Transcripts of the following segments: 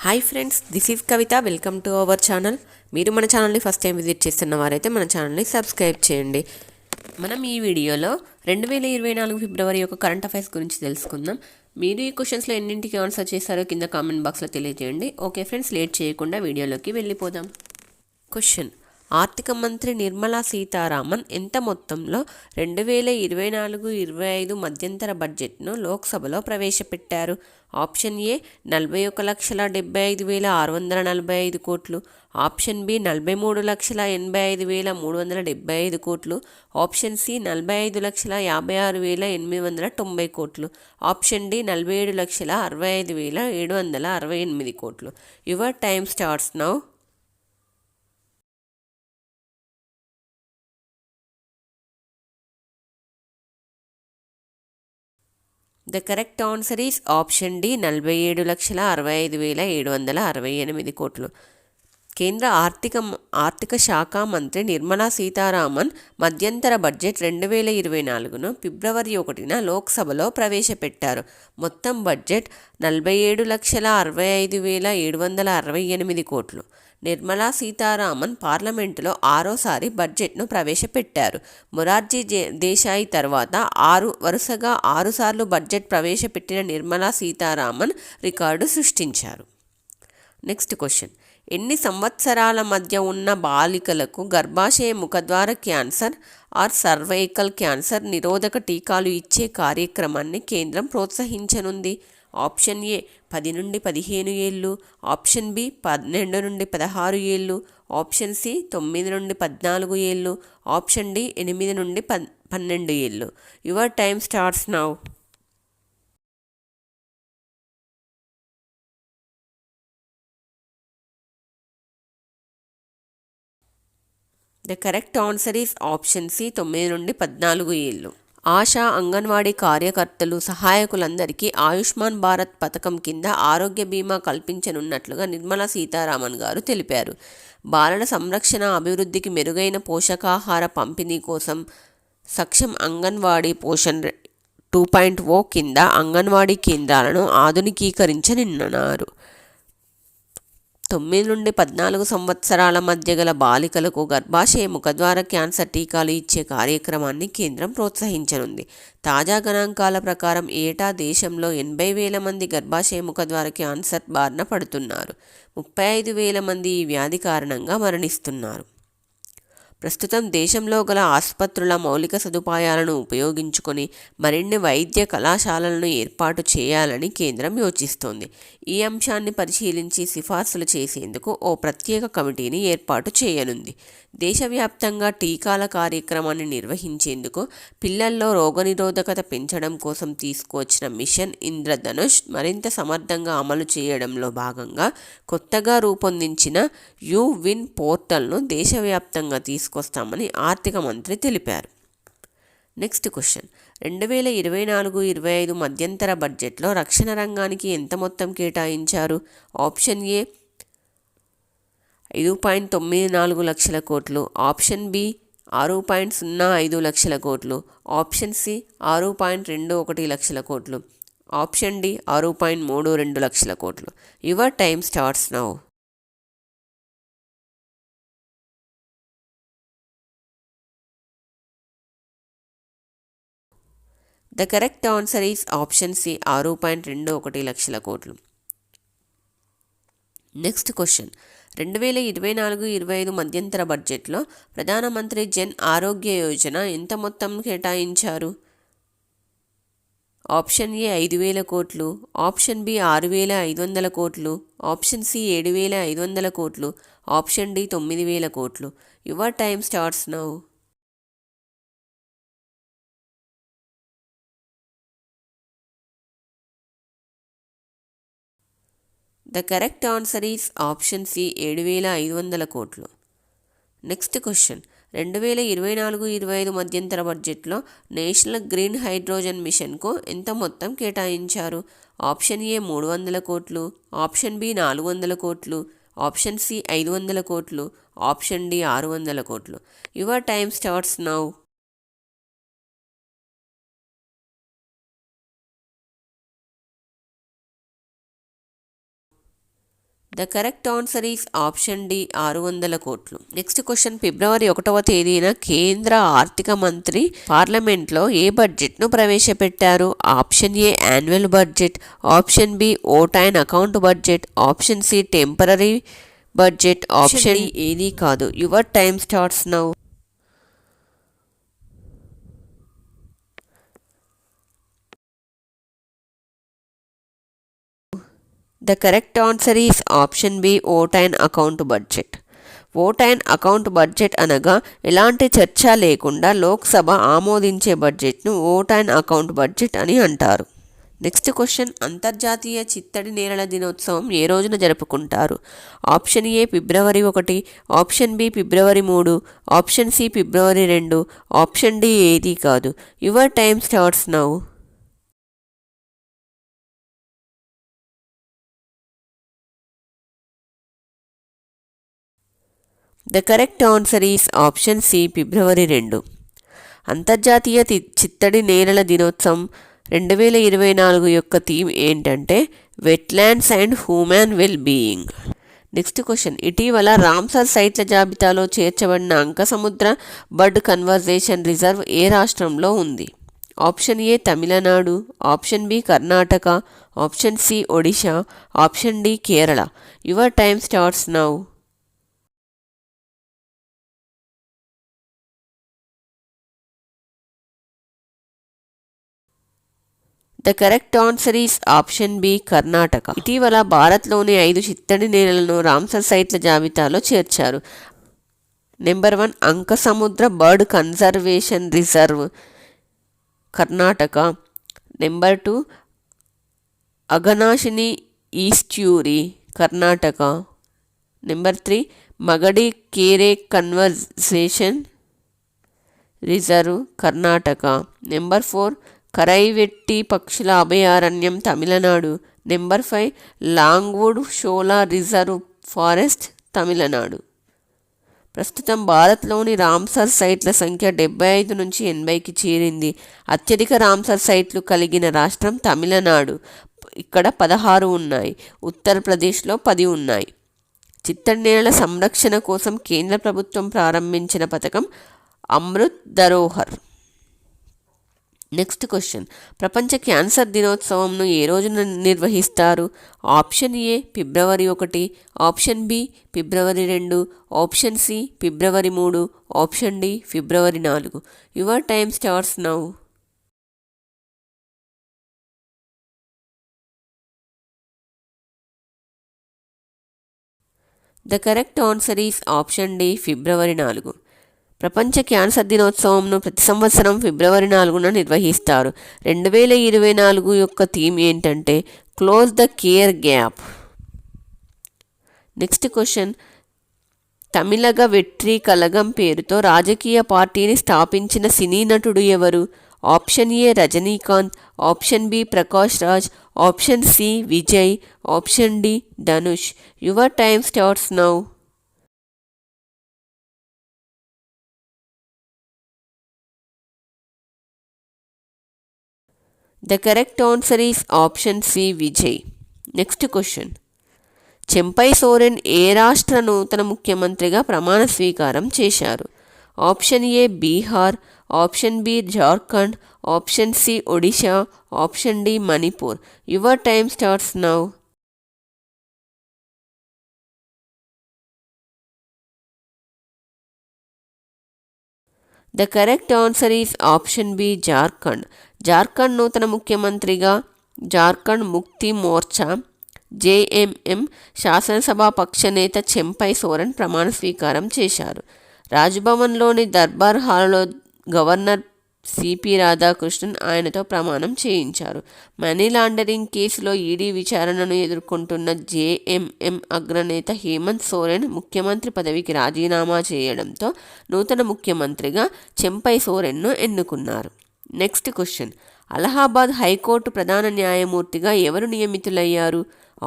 Hi friends, this is Kavitha. Welcome to our channel. మీరు మన ఛానల్ని ఫస్ట్ టైం విజిట్ చేస్తున్న వారైతే మన ఛానల్ని సబ్స్క్రైబ్ చేయండి. మనం ఈ వీడియోలో 2024 ఫిబ్రవరి యొక్క కరెంట్ అఫైర్స్ గురించి తెలుసుకుందాం. మీరు ఈ క్వశ్చన్స్లో ఎన్నింటికి ఆన్సర్ చేశారో కింద కామెంట్ బాక్స్లో తెలియజేయండి. ఓకే ఫ్రెండ్స్, లేట్ చేయకుండా వీడియోలోకి వెళ్ళిపోదాం. క్వశ్చన్: ఆర్థిక మంత్రి నిర్మలా సీతారామన్ ఎంత మొత్తంలో 2024-25 మధ్యంతర బడ్జెట్ను లోక్సభలో ప్రవేశపెట్టారు? ఆప్షన్ ఏ 41,75,645 కోట్లు, ఆప్షన్ బి 43,85,375 కోట్లు, ఆప్షన్ సి 45,56,890 కోట్లు, ఆప్షన్ డి 47,65,768 కోట్లు. Your time starts now. The correct answer is option D 47,65,768 కోట్లు. కేంద్ర ఆర్థిక శాఖ మంత్రి నిర్మలా సీతారామన్ మధ్యంతర బడ్జెట్ 2024ను ఫిబ్రవరి 1న లోక్సభలో ప్రవేశపెట్టారు. మొత్తం బడ్జెట్ 47,65,768 కోట్లు. నిర్మలా సీతారామన్ పార్లమెంటులో 6సారి బడ్జెట్ను ప్రవేశపెట్టారు. మొరార్జీ దేశాయ్ తర్వాత వరుసగా 6 సార్లు బడ్జెట్ ప్రవేశపెట్టిన నిర్మలా సీతారామన్ రికార్డు సృష్టించారు. నెక్స్ట్ క్వశ్చన్: ఎన్ని సంవత్సరాల మధ్య ఉన్న బాలికలకు గర్భాశయ ముఖద్వార క్యాన్సర్ ఆర్ సర్వైకల్ క్యాన్సర్ నిరోధక టీకాలు ఇచ్చే కార్యక్రమాన్ని కేంద్రం ప్రోత్సహించనుంది? ఆప్షన్ ఏ 10 నుండి 15 ఏళ్ళు, ఆప్షన్ బి 12 నుండి 16 ఏళ్ళు, ఆప్షన్ సి 9 నుండి 14 ఏళ్ళు, ఆప్షన్ డి 8 నుండి 12 ఏళ్ళు. Your time starts now. The correct answer is option C 9 నుండి 14 ఏళ్ళు. ఆశా, అంగన్వాడీ కార్యకర్తలు, సహాయకులందరికీ ఆయుష్మాన్ భారత్ పథకం కింద ఆరోగ్య బీమా కల్పించనున్నట్లుగా నిర్మలా సీతారామన్ గారు తెలిపారు. బాలల సంరక్షణ అభివృద్ధికి మెరుగైన పోషకాహార పంపిణీ కోసం సక్షమ్ అంగన్వాడీ పోషణ్ 2.0 కింద అంగన్వాడీ కేంద్రాలను ఆధునికీకరించనున్నారు. 9 నుండి 14 సంవత్సరాల మధ్య గల బాలికలకు గర్భాశయ ముఖద్వార క్యాన్సర్ టీకాలు ఇచ్చే కార్యక్రమాన్ని కేంద్రం ప్రోత్సహించనుంది. తాజా గణాంకాల ప్రకారం ఏటా దేశంలో 80,000 మంది గర్భాశయ ముఖద్వార క్యాన్సర్ బారిన పడుతున్నారు. 35,000 మంది ఈ వ్యాధి కారణంగా మరణిస్తున్నారు. ప్రస్తుతం దేశంలో గల ఆసుపత్రుల మౌలిక సదుపాయాలను ఉపయోగించుకొని మరిన్ని వైద్య కళాశాలలను ఏర్పాటు చేయాలని కేంద్రం యోచిస్తోంది. ఈ అంశాన్ని పరిశీలించి సిఫార్సులు చేసేందుకు ఓ ప్రత్యేక కమిటీని ఏర్పాటు చేయనుంది. దేశవ్యాప్తంగా టీకాల కార్యక్రమాన్ని నిర్వహించేందుకు పిల్లల్లో రోగనిరోధకత పెంచడం కోసం తీసుకువచ్చిన మిషన్ ఇంద్రధనుష్ మరింత సమర్థంగా అమలు చేయడంలో భాగంగా కొత్తగా రూపొందించిన యు-విన్ పోర్టల్ను దేశవ్యాప్తంగా తీసుకొస్తామని ఆర్థిక మంత్రి తెలిపారు. నెక్స్ట్ క్వశ్చన్: 2024-25 మధ్యంతర బడ్జెట్లో రక్షణ రంగానికి ఎంత మొత్తం కేటాయించారు? ఆప్షన్ ఏ 5.94 లక్షల కోట్లు, ఆప్షన్ బి 6.05 లక్షల కోట్లు, ఆప్షన్ సి 6.21 లక్షల కోట్లు, ఆప్షన్ డి 6.32 లక్షల కోట్లు. Your time starts now. The correct answer is option C 6.21 లక్షల కోట్లు. నెక్స్ట్ క్వశ్చన్: 2024-25 మధ్యంతర బడ్జెట్లో ప్రధానమంత్రి జన్ ఆరోగ్య యోజన ఎంత మొత్తం కేటాయించారు? ఆప్షన్ ఏ 5,000 కోట్లు, ఆప్షన్ బి 6,500 కోట్లు, ఆప్షన్ సి 7,500 కోట్లు, ఆప్షన్ డి 9,000 కోట్లు. Your time starts now. The correct answer is option C 7,500 కోట్లు. నెక్స్ట్ క్వశ్చన్: 2024-25 మధ్యంతర బడ్జెట్లో నేషనల్ గ్రీన్ హైడ్రోజన్ మిషన్కు ఎంత మొత్తం కేటాయించారు? ఆప్షన్ ఏ 300 కోట్లు, ఆప్షన్ బి 400 కోట్లు, ఆప్షన్ సి 500 కోట్లు, ఆప్షన్ డి 600 కోట్లు. Your time starts now. The correct answer is option D 600 కోట్లు. నెక్స్ట్ క్వశ్చన్, ఫిబ్రవరి 1వ తేదీన కేంద్ర ఆర్థిక మంత్రి పార్లమెంట్లో ఏ బడ్జెట్ను ప్రవేశపెట్టారు? Option A annual budget, option B vote on account budget, option C temporary budget, option D ఏది కాదు. Your time starts now. The correct answer is option B vote on account budget. Vote on account budget అనగా ఎలాంటి చర్చ లేకుండా లోక్సభ ఆమోదించే బడ్జెట్ను vote-and account budget అని అంటారు. Next question, అంతర్జాతీయ చిత్తడి నేలల దినోత్సవం ఏ రోజున జరుపుకుంటారు? ఆప్షన్ ఏ ఫిబ్రవరి 1, ఆప్షన్ బి ఫిబ్రవరి 3, ఆప్షన్ సి ఫిబ్రవరి 2, ఆప్షన్ డి ఏది కాదు. Your time starts now. The correct answer is option C ఫిబ్రవరి 2. అంతర్జాతీయ చిత్తడి నేలల దినోత్సవం 2024 యొక్క థీమ్ ఏంటంటే wetlands and human well being. Next question, ఇటీవల రామ్సర్ సైట్ల జాబితాలో చేర్చబడిన అంకసముద్ర బర్డ్ కన్వర్జేషన్ రిజర్వ్ ఏ రాష్ట్రంలో ఉంది? Option A Tamil Nadu, option B Karnataka, option C Odisha, option D Kerala. Your time starts now. The correct answer is option B Karnataka. ఇటీవల భారత్లోని 5 చిత్తడి నేలలను రామ్సర్ సైట్ల జాబితాలో చేర్చారు. Number 1 Ankasamudra bird conservation reserve Karnataka. Number 2 Aghanashini estuary Karnataka. Number 3 Magadi Kere conversation reserve Karnataka. Number 4 Karaivetti పక్షుల అభయారణ్యం Tamil Nadu. Number 5 Longwood Shola reserve forest Tamil Nadu. ప్రస్తుతం భారత్లోని రామ్సర్ సైట్ల సంఖ్య 75 నుంచి 80కి చేరింది. అత్యధిక రామ్సర్ సైట్లు కలిగిన రాష్ట్రం తమిళనాడు. ఇక్కడ 16 ఉన్నాయి. ఉత్తరప్రదేశ్లో 10 ఉన్నాయి. చిత్తడి నేలల సంరక్షణ కోసం కేంద్ర ప్రభుత్వం ప్రారంభించిన పథకం అమృత్ ధరోహర్. నెక్స్ట్ క్వశ్చన్, ప్రపంచ క్యాన్సర్ దినోత్సవంను ఏ రోజున నిర్వహిస్తారు? ఆప్షన్ ఏ ఫిబ్రవరి 1, ఆప్షన్ బి ఫిబ్రవరి 2, ఆప్షన్ సి ఫిబ్రవరి 3, ఆప్షన్ డి ఫిబ్రవరి 4. Your time starts now. The correct answer is option D ఫిబ్రవరి 4. ప్రపంచ క్యాన్సర్ దినోత్సవంను ప్రతి సంవత్సరం ఫిబ్రవరి 4న నిర్వహిస్తారు. 2024 యొక్క థీమ్ ఏంటంటే close the care gap. Next question, Tamilaga Vettri Kazhagam పేరుతో రాజకీయ పార్టీని స్థాపించిన సినీ నటుడు ఎవరు? Option A Rajinikanth, option B Prakash Raj, option C Vijay, option D Dhanush. Your time starts now. The correct answer is option C Vijay. Next question, Champai Soren ఏ రాష్ట్ర నూతన ముఖ్యమంత్రిగా ప్రమాణ స్వీకారం చేశారు? Option A Bihar, option B Jharkhand, option C Odisha, option D Manipur. Your time starts now. The correct answer is option B Jharkhand. Jharkhand నూతన ముఖ్యమంత్రిగా జార్ఖండ్ ముక్తి మోర్చా జేఎంఎం శాసనసభాపక్ష నేత చెంపై సోరెన్ ప్రమాణ స్వీకారం చేశారు. రాజ్భవన్లోని దర్బార్ హాల్లో గవర్నర్ సిపి రాధాకృష్ణన్ ఆయనతో ప్రమాణం చేయించారు. మనీ లాండరింగ్ కేసులో ఈడీ విచారణను ఎదుర్కొంటున్న జేఎంఎం అగ్రనేత హేమంత్ సోరెన్ ముఖ్యమంత్రి పదవికి రాజీనామా చేయడంతో నూతన ముఖ్యమంత్రిగా చెంపై సోరెన్ను ఎన్నుకున్నారు. నెక్స్ట్ క్వశ్చన్, అలహాబాద్ హైకోర్టు ప్రధాన న్యాయమూర్తిగా ఎవరు నియమితులయ్యారు?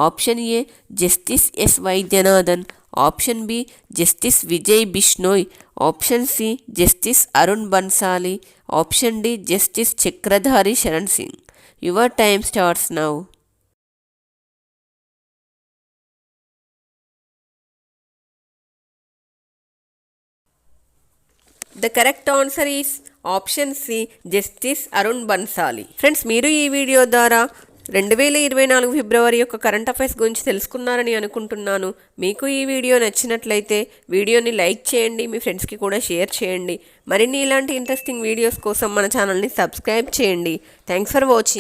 Option A justice S Vaidyanathan, option B justice Vijay Bishnoi, option C justice Arun Bansali, option D justice Chakradhari Sharan Singh. Your time starts now. The correct answer is option C, justice Arun Bansali. Friends, మీరు ఈ వీడియో ద్వారా 2024 ఫిబ్రవరి యొక్క కరెంట్ అఫైర్స్ గురించి తెలుసుకున్నారని అనుకుంటున్నాను. మీకు ఈ వీడియో నచ్చినట్లయితే వీడియోని లైక్ చేయండి, మీ ఫ్రెండ్స్కి కూడా షేర్ చేయండి. మరిన్ని ఇలాంటి ఇంట్రెస్టింగ్ వీడియోస్ కోసం మన ఛానల్ని సబ్స్క్రైబ్ చేయండి. Thanks for watching.